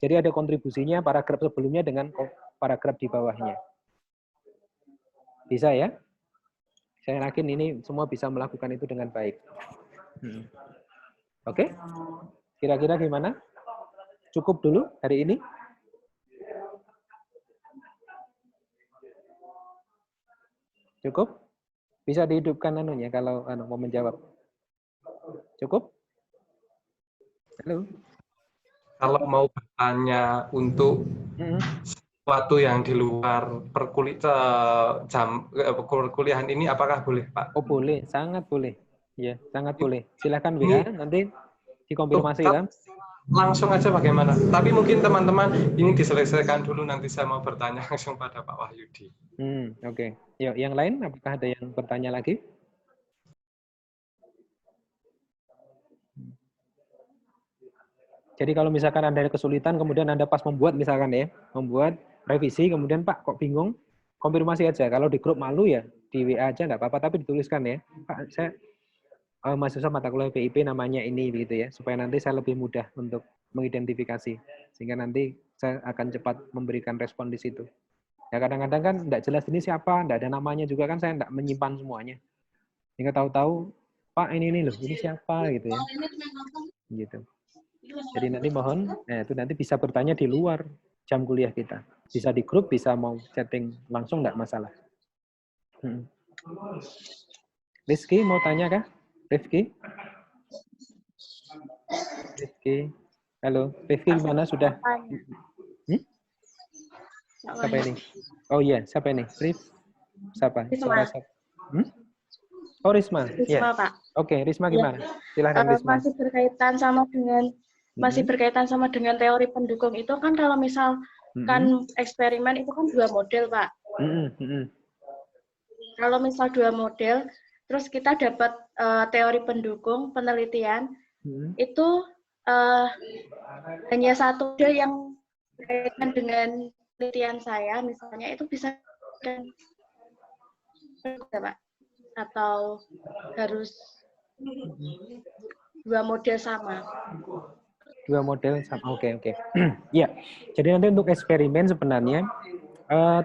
Jadi ada kontribusinya paragraf sebelumnya dengan paragraf di bawahnya. Bisa ya? Saya yakin ini semua bisa melakukan itu dengan baik. Oke? Kira-kira gimana? Cukup dulu hari ini? Cukup? Bisa dihidupkan anunya kalau mau menjawab. Cukup? Halo? Kalau mau bertanya untuk sesuatu yang di luar perkuliahan ini, apakah boleh, Pak? Oh, boleh. Sangat boleh. Ya, sangat boleh. Silakan WA, nanti dikonfirmasi ya. Langsung aja bagaimana? Tapi mungkin teman-teman ini diselesaikan dulu, nanti saya mau bertanya langsung pada Pak Wahyudi. Oke. Yuk, yang lain, apakah ada yang bertanya lagi? Jadi kalau misalkan Anda ada kesulitan, kemudian Anda pas membuat misalkan ya, membuat revisi, kemudian Pak kok bingung, konfirmasi aja. Kalau di grup malu ya, di WA aja nggak apa-apa, tapi dituliskan ya. Pak, saya mahasiswa mata kuliah BIP namanya ini, begitu ya, supaya nanti saya lebih mudah untuk mengidentifikasi. Sehingga nanti saya akan cepat memberikan respon di situ. Ya kadang-kadang kan nggak jelas ini siapa, nggak ada namanya juga kan saya nggak menyimpan semuanya. Sehingga tahu-tahu, Pak ini loh, ini siapa gitu ya. Gitu. Jadi nanti mohon, itu nanti bisa bertanya di luar jam kuliah kita. Bisa di grup, bisa mau chatting langsung, nggak masalah. Rizky mau tanya kah? Rifki? Halo, Rifki gimana sudah? Siapa ini? Oh iya, siapa ini? Siapa? Risma. Oh Risma. Risma, ya. Pak. Oke, Risma gimana? Silahkan Risma. Masih berkaitan sama dengan teori pendukung itu kan kalau misal kan eksperimen itu kan 2 model, Pak. Kalau misal 2 model, terus kita dapat teori pendukung penelitian, itu hanya satu model yang berkaitan dengan penelitian saya, misalnya itu bisa kan, Pak? Atau harus 2 model sama? 2 model sama, oke. Ya, jadi nanti untuk eksperimen sebenarnya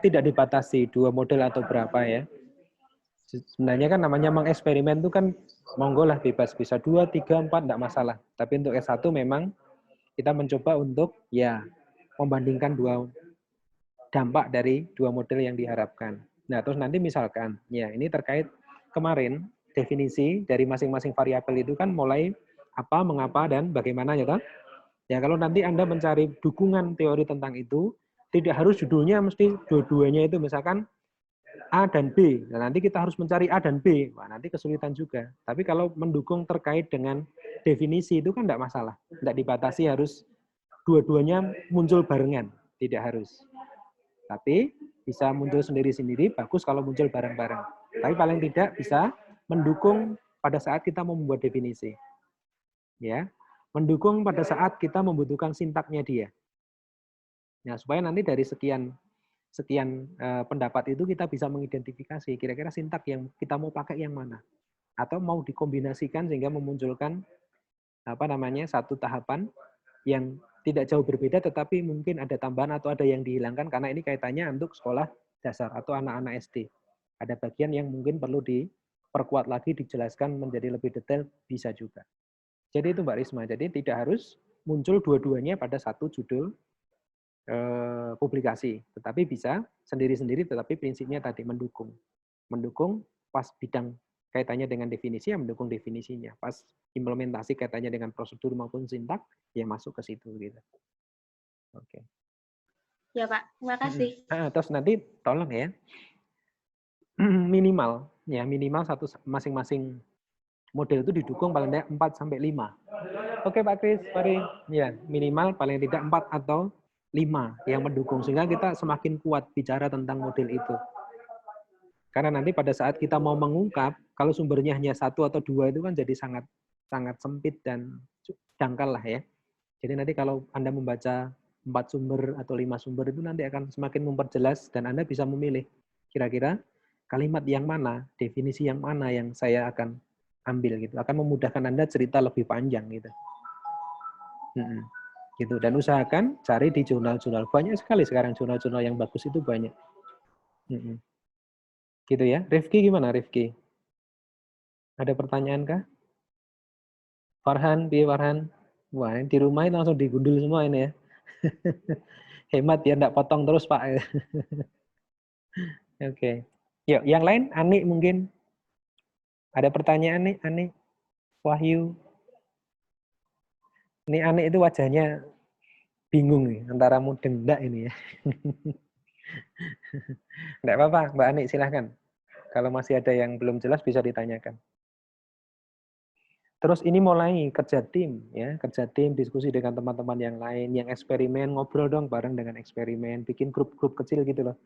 tidak dibatasi 2 model atau berapa ya. Sebenarnya kan namanya mengeksperimen itu kan monggo lah bebas, bisa 2, 3, 4 enggak masalah. Tapi untuk S1 memang kita mencoba untuk ya membandingkan 2 dampak dari 2 model yang diharapkan. Nah, terus nanti misalkan ya ini terkait kemarin definisi dari masing-masing variabel itu kan mulai apa, mengapa dan bagaimana ya kan? Ya kalau nanti Anda mencari dukungan teori tentang itu, tidak harus judulnya mesti dua-duanya itu misalkan A dan B. Nah, nanti kita harus mencari A dan B. Wah, nanti kesulitan juga. Tapi kalau mendukung terkait dengan definisi itu kan tidak masalah. Tidak dibatasi harus dua-duanya muncul barengan. Tidak harus. Tapi bisa muncul sendiri-sendiri, bagus kalau muncul bareng-bareng. Tapi paling tidak bisa mendukung pada saat kita membuat definisi. Ya, mendukung pada saat kita membutuhkan sintaknya dia. Nah, supaya nanti dari sekian sekian pendapat itu kita bisa mengidentifikasi kira-kira sintak yang kita mau pakai yang mana, atau mau dikombinasikan sehingga memunculkan satu tahapan yang tidak jauh berbeda tetapi mungkin ada tambahan atau ada yang dihilangkan karena ini kaitannya untuk sekolah dasar atau anak-anak SD. Ada bagian yang mungkin perlu diperkuat lagi, dijelaskan menjadi lebih detail, bisa juga. Jadi itu Mbak Risma, jadi tidak harus muncul dua-duanya pada satu judul publikasi, tetapi bisa sendiri-sendiri, tetapi prinsipnya tadi mendukung pas bidang kaitannya dengan definisi, ya mendukung definisinya. Pas implementasi kaitannya dengan prosedur maupun sintak, ya masuk ke situ gitu. Oke. Ya Pak, terima kasih. Terus nanti tolong ya, minimal satu masing-masing model itu didukung paling tidak 4 sampai 5. Oke Pak Kris, mari. Ya, minimal paling tidak 4 atau 5 yang mendukung sehingga kita semakin kuat bicara tentang model itu. Karena nanti pada saat kita mau mengungkap, kalau sumbernya hanya 1 atau 2 itu kan jadi sangat sempit dan dangkal lah ya. Jadi nanti kalau Anda membaca 4 sumber atau 5 sumber itu nanti akan semakin memperjelas dan Anda bisa memilih kira-kira kalimat yang mana, definisi yang mana yang saya akan ambil gitu. Akan memudahkan Anda cerita lebih panjang gitu. Gitu. Dan usahakan cari di jurnal-jurnal. Banyak sekali sekarang jurnal-jurnal yang bagus itu banyak. Gitu ya. Rifki gimana Rifki? Ada pertanyaan kah? Farhan, Farhan? Wah, di rumah ini langsung digundul semua ini ya. Hemat ya, enggak potong terus Pak. Oke. Yuk, yang lain, Ani mungkin. Ada pertanyaan nih, Ani? Wahyu? Ini Ani itu wajahnya bingung nih, antara mudeng enggak ini ya. Enggak apa-apa, Mbak Ani silahkan. Kalau masih ada yang belum jelas bisa ditanyakan. Terus ini mulai kerja tim, ya, kerja tim, diskusi dengan teman-teman yang lain, yang eksperimen, ngobrol dong bareng dengan eksperimen, bikin grup-grup kecil gitu loh.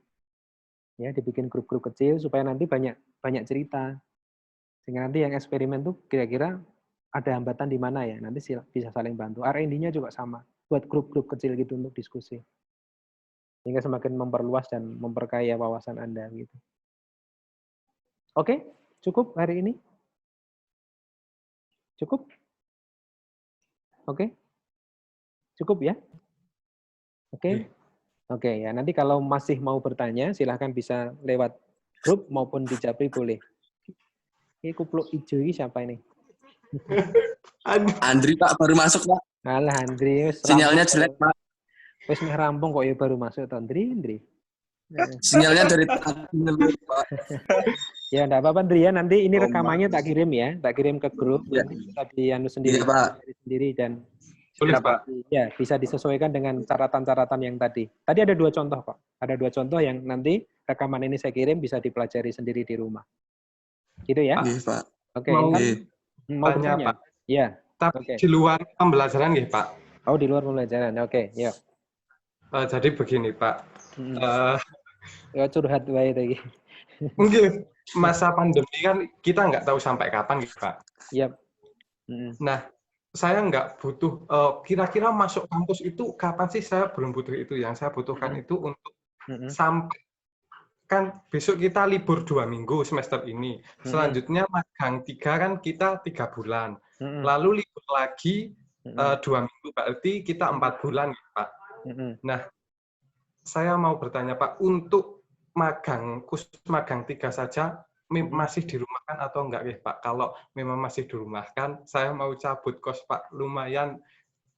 Ya, dibikin grup-grup kecil supaya nanti banyak cerita. Sehingga nanti yang eksperimen tuh kira-kira ada hambatan di mana ya, nanti bisa saling bantu. R&D-nya juga sama, buat grup-grup kecil gitu untuk diskusi. Sehingga semakin memperluas dan memperkaya wawasan Anda gitu. Oke, cukup hari ini? Cukup? Oke? Cukup ya? Oke? Oke, ya nanti kalau masih mau bertanya, silahkan bisa lewat grup maupun di Japri boleh. Ini kupluk hijau ini siapa ini? Andri Pak, baru masuk Pak. Alah Andri. Sinyalnya jelek Pak. Wes meh rampung kok ya baru masuk Andri. Sinyalnya dari Pak. Ya enggak apa-apa Andri ya, nanti ini rekamannya tak kirim ya, tak kirim ke grup, ya. Nanti bisa dianu sendiri, ya, Pak. Sendiri dan boleh Pak. Ya, bisa disesuaikan dengan catatan-catatan yang tadi. Tadi ada 2 contoh kok. Ada 2 contoh yang nanti rekaman ini saya kirim bisa dipelajari sendiri di rumah. Gitu ya? Iya, Pak. Oke, mau bertanya, Pak. Ya. Tapi di luar pembelajaran nggih, Pak. Oh, di luar pembelajaran. Oke, ya. Jadi begini, Pak. Ya curhat wae tadi. Mungkin masa pandemi kan kita nggak tahu sampai kapan, gitu, Pak. Yap. Nah, saya nggak butuh, kira-kira masuk kampus itu kapan sih? Saya belum butuh itu. Yang saya butuhkan itu untuk sampai, kan besok kita libur 2 minggu semester ini. Selanjutnya magang 3 kan kita 3 bulan. Lalu libur lagi 2 minggu, berarti kita 4 bulan, Pak. Nah, saya mau bertanya Pak, untuk magang, khusus magang 3 saja, masih dirumahkan atau enggak ya Pak? Kalau memang masih dirumahkan, saya mau cabut kos Pak, lumayan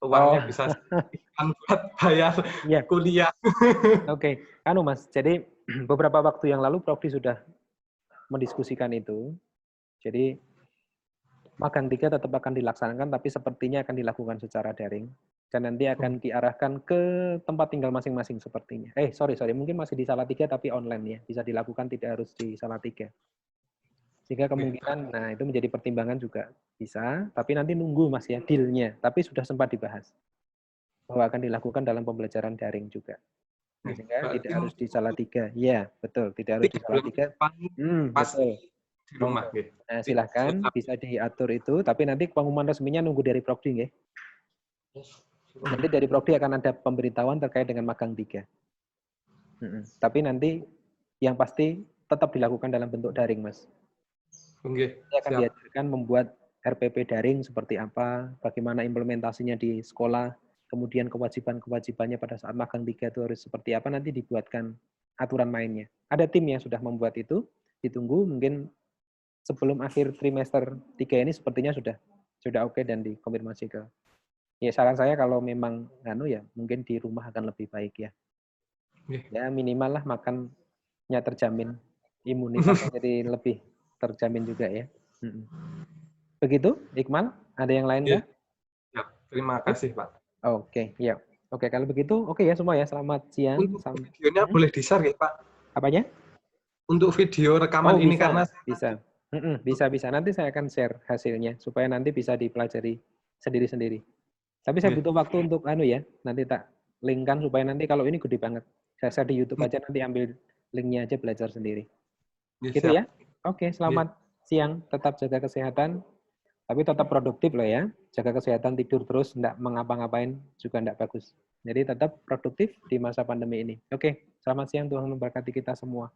uangnya bisa buat bayar kuliah. Oke, Mas, jadi beberapa waktu yang lalu Prof. sudah mendiskusikan itu. Jadi magang 3 tetap akan dilaksanakan, tapi sepertinya akan dilakukan secara daring. Dan nanti akan diarahkan ke tempat tinggal masing-masing sepertinya. Sorry, mungkin masih di Salatiga tapi online ya. Bisa dilakukan, tidak harus di Salatiga. Sehingga kemungkinan, nah itu menjadi pertimbangan juga bisa, tapi nanti nunggu Mas ya, deal-nya. Tapi sudah sempat dibahas. Bahwa akan dilakukan dalam pembelajaran daring juga. Sehingga tidak harus di Salatiga. Iya, betul. Tidak harus di Salatiga. Betul. Di rumah. Nah, silahkan, bisa diatur itu. Tapi nanti pengumuman resminya nunggu dari Prodi ya. Nanti dari Prodi akan ada pemberitahuan terkait dengan magang 3. Tapi nanti yang pasti tetap dilakukan dalam bentuk daring, Mas. Oke, Kita akan diajarkan membuat RPP daring seperti apa, bagaimana implementasinya di sekolah, kemudian kewajiban-kewajibannya pada saat magang 3 itu harus seperti apa, nanti dibuatkan aturan mainnya. Ada tim yang sudah membuat itu, ditunggu mungkin sebelum akhir trimester 3 ini sepertinya sudah oke dan dikonfirmasi ke. Ya saran saya kalau memang ya mungkin di rumah akan lebih baik ya. Ya minimal lah makannya terjamin, imunitasnya jadi lebih terjamin juga ya. Begitu, Iqmal? Ada yang lain kah? Ya, terima kasih Pak. Oke, ya. Oke, kalau begitu oke ya semua ya. Selamat siang. Untuk videonya boleh di-share ya Pak? Apanya? Untuk video rekaman ini bisa, karena bisa. Nanti saya akan share hasilnya supaya nanti bisa dipelajari sendiri-sendiri. Tapi saya butuh waktu untuk nanti tak linkkan supaya nanti kalau ini gede banget. Saya share di YouTube aja, nanti ambil linknya aja belajar sendiri. Gitu ya? Oke, selamat siang. Tetap jaga kesehatan, tapi tetap produktif loh ya. Jaga kesehatan, tidur terus, enggak mengapa-ngapain juga enggak bagus. Jadi tetap produktif di masa pandemi ini. Oke, selamat siang, Tuhan memberkati kita semua.